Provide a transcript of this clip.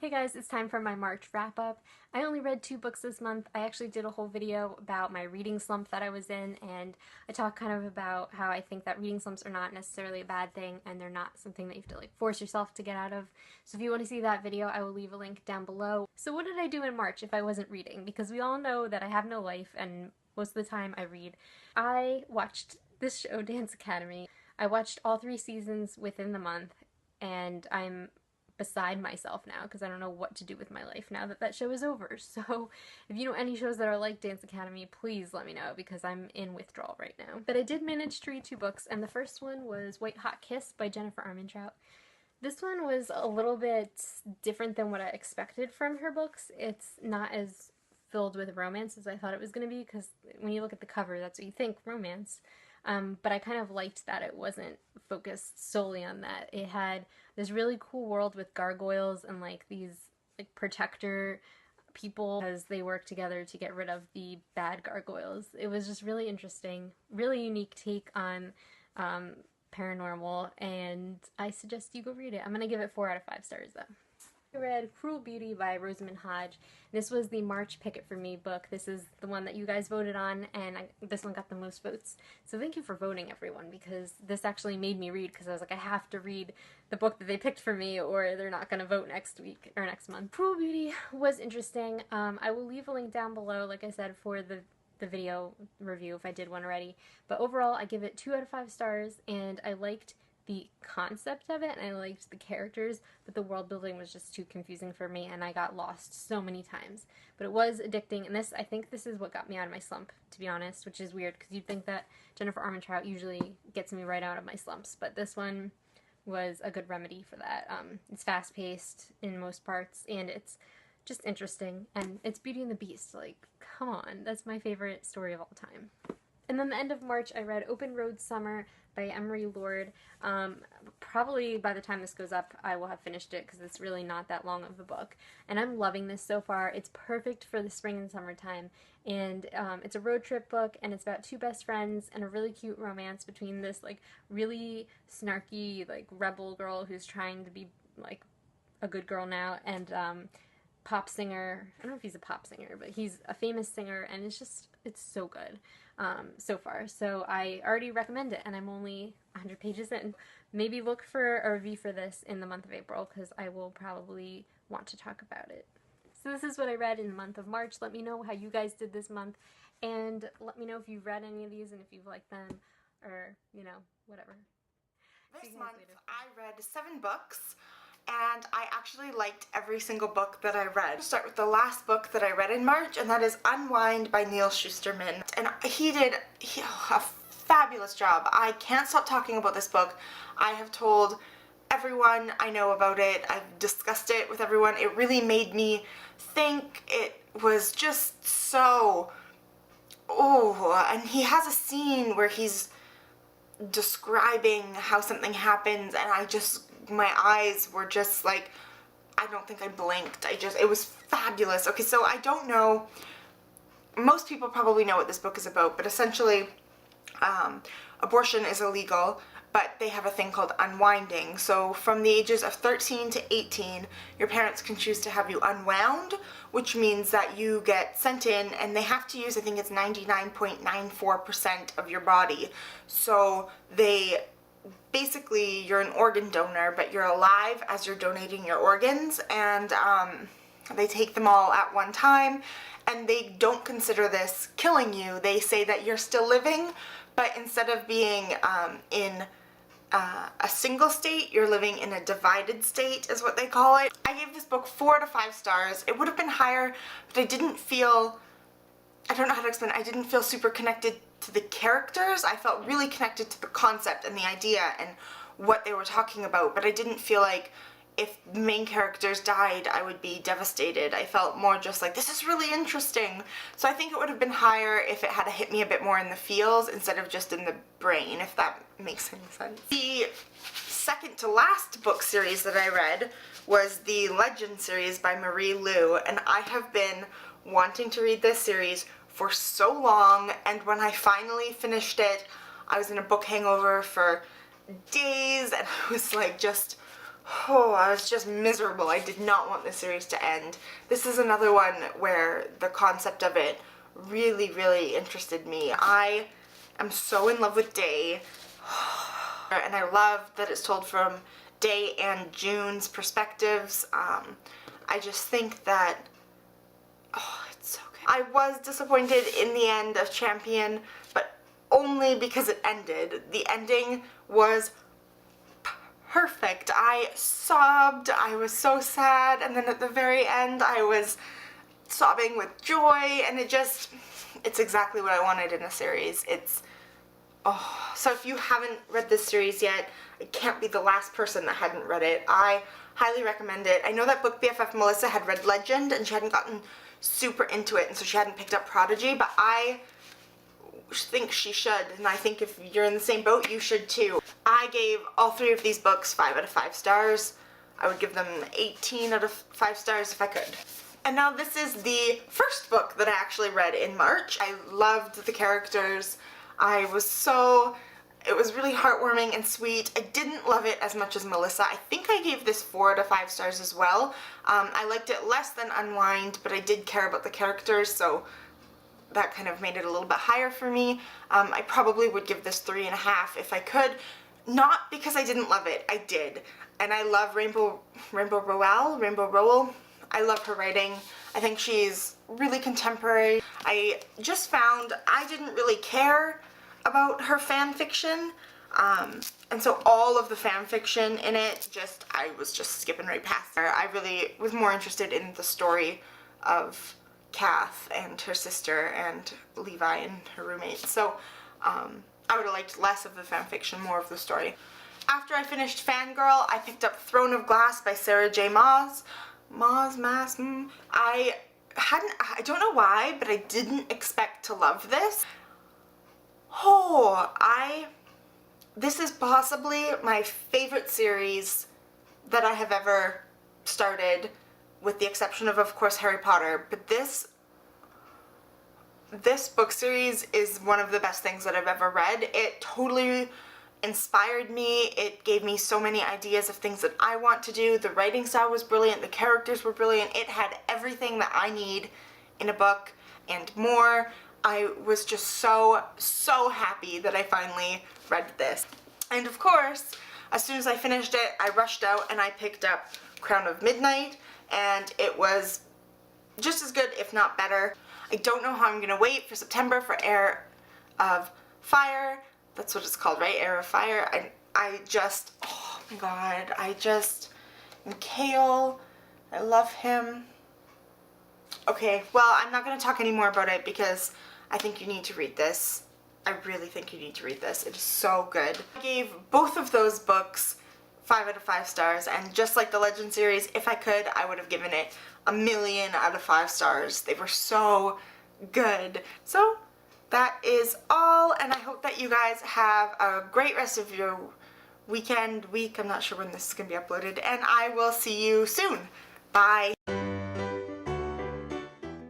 Hey guys, it's time for my March wrap-up. I only read 2 books this month. I actually did a whole video about my reading slump that I was in, and I talked kind of about how I think that reading slumps are not necessarily a bad thing, and they're not something that you have to force yourself to get out of. So if you want to see that video, I will leave a link down below. So what did I do in March if I wasn't reading? Because we all know that I have no life, and most of the time I read. I watched this show, Dance Academy. I watched all 3 seasons within the month, and I'm beside myself now because I don't know what to do with my life now that that show is over. So if you know any shows that are like Dance Academy, please let me know because I'm in withdrawal right now. But I did manage to read 2 books, and the first one was White Hot Kiss by Jennifer Armentrout. This one was a little bit different than what I expected from her books. It's not as filled with romance as I thought it was going to be, because when you look at the cover, that's what you think, romance. But I kind of liked that it wasn't focused solely on that. It had this really cool world with gargoyles and these protector people as they work together to get rid of the bad gargoyles. It was just really interesting, really unique take on paranormal, and I suggest you go read it. I'm gonna give it 4 out of 5 stars though. I read Cruel Beauty by Rosamund Hodge. This was the March Pick It For Me book. This is the one that you guys voted on, and this one got the most votes. So thank you for voting, everyone, because this actually made me read, because I was like, I have to read the book that they picked for me or they're not going to vote next week or next month. Cruel Beauty was interesting. I will leave a link down below, like I said, for the video review if I did one already. But overall, I give it 2 out of 5 stars, and I liked the concept of it, and I liked the characters, but the world building was just too confusing for me, and I got lost so many times. But it was addicting, and I think this is what got me out of my slump, to be honest, which is weird, because you'd think that Jennifer Armentrout usually gets me right out of my slumps, but this one was a good remedy for that. It's fast-paced in most parts, and it's just interesting, and it's Beauty and the Beast. Come on, that's my favorite story of all time. And then the end of March, I read Open Road Summer by Emery Lord. Probably by the time this goes up, I will have finished it because it's really not that long of a book. And I'm loving this so far. It's perfect for the spring and summertime. And it's a road trip book, and it's about 2 best friends and a really cute romance between this really snarky rebel girl who's trying to be a good girl now, and pop singer. I don't know if he's a pop singer, but he's a famous singer, and it's so good so far. So I already recommend it, and I'm only 100 pages in. Maybe look for a review for this in the month of April, because I will probably want to talk about it. So this is what I read in the month of March. Let me know how you guys did this month, and let me know if you've read any of these and if you've liked them, or, whatever. This month I read 7 books, and I actually liked every single book that I read. I'll start with the last book that I read in March, and that is Unwind by Neil Shusterman. And he did a fabulous job. I can't stop talking about this book. I have told everyone I know about it. I've discussed it with everyone. It really made me think. It was just so... Oh, and he has a scene where he's describing how something happens, and my eyes were just I don't think I blinked. It was fabulous. Okay, so I don't know, most people probably know what this book is about, but essentially abortion is illegal, but they have a thing called unwinding. So from the ages of 13 to 18, your parents can choose to have you unwound, which means that you get sent in, and they have to use, I think it's 99.94% of your body. So basically, you're an organ donor, but you're alive as you're donating your organs, and they take them all at one time, and they don't consider this killing you. They say that you're still living, but instead of being in a single state, you're living in a divided state, is what they call it. I gave this book 4 to 5 stars. It would have been higher, but I don't know how to explain it. I didn't feel super connected to the characters. I felt really connected to the concept and the idea and what they were talking about, but I didn't feel like if the main characters died, I would be devastated. I felt more just this is really interesting. So I think it would have been higher if it had hit me a bit more in the feels instead of just in the brain, if that makes any sense. The second to last book series that I read was the Legend series by Marie Lu, and I have been wanting to read this series for so long, and when I finally finished it, I was in a book hangover for days, and I was just Oh, I was just miserable. I did not want this series to end. This is another one where the concept of it really, really interested me. I am so in love with Day, and I love that it's told from Day and June's perspectives. I just think that, oh, it's so good. I was disappointed in the end of Champion, but only because it ended. The ending was perfect. I sobbed, I was so sad, and then at the very end I was sobbing with joy, and it's exactly what I wanted in a series. Oh, so if you haven't read this series yet, I can't be the last person that hadn't read it. I highly recommend it. I know that book BFF Melissa had read Legend, and she hadn't gotten super into it, and so she hadn't picked up Prodigy, but I think she should, and I think if you're in the same boat, you should too. I gave all 3 of these books 5 out of 5 stars. I would give them 18 out of 5 stars if I could. And now this is the first book that I actually read in March. I loved the characters. It was really heartwarming and sweet. I didn't love it as much as Melissa. I think I gave this 4 out of 5 stars as well. I liked it less than Unwind, but I did care about the characters, so that kind of made it a little bit higher for me. I probably would give this 3.5 if I could. Not because I didn't love it, I did. And I love Rainbow Rowell. I love her writing. I think she's really contemporary. I just found I didn't really care about her fan fiction. And so all of the fan fiction in it, I was just skipping right past her. I really was more interested in the story of Kath and her sister and Levi and her roommate. So I would have liked less of the fan fiction, more of the story. After I finished Fangirl, I picked up Throne of Glass by Sarah J. Maas. I don't know why, but I didn't expect to love this. This is possibly my favorite series that I have ever started, with the exception of course, Harry Potter. But this book series is one of the best things that I've ever read. It totally inspired me. It gave me so many ideas of things that I want to do. The writing style was brilliant. The characters were brilliant. It had everything that I need in a book and more. I was just so happy that I finally read this. And of course, as soon as I finished it, I rushed out and I picked up Crown of Midnight, and it was just as good, if not better. I don't know how I'm gonna wait for September for Heir of Fire. That's what it's called, right? Heir of Fire. Oh my god, and Kale, I love him. Okay, well, I'm not gonna talk any more about it because I think you need to read this. I really think you need to read this. It is so good. I gave both of those books 5 out of 5 stars, and just like the Legend series, if I could, I would have given it 1,000,000 out of 5 stars. They were so good. So that is all, and I hope that you guys have a great rest of your week. I'm not sure when this is going to be uploaded, and I will see you soon. Bye.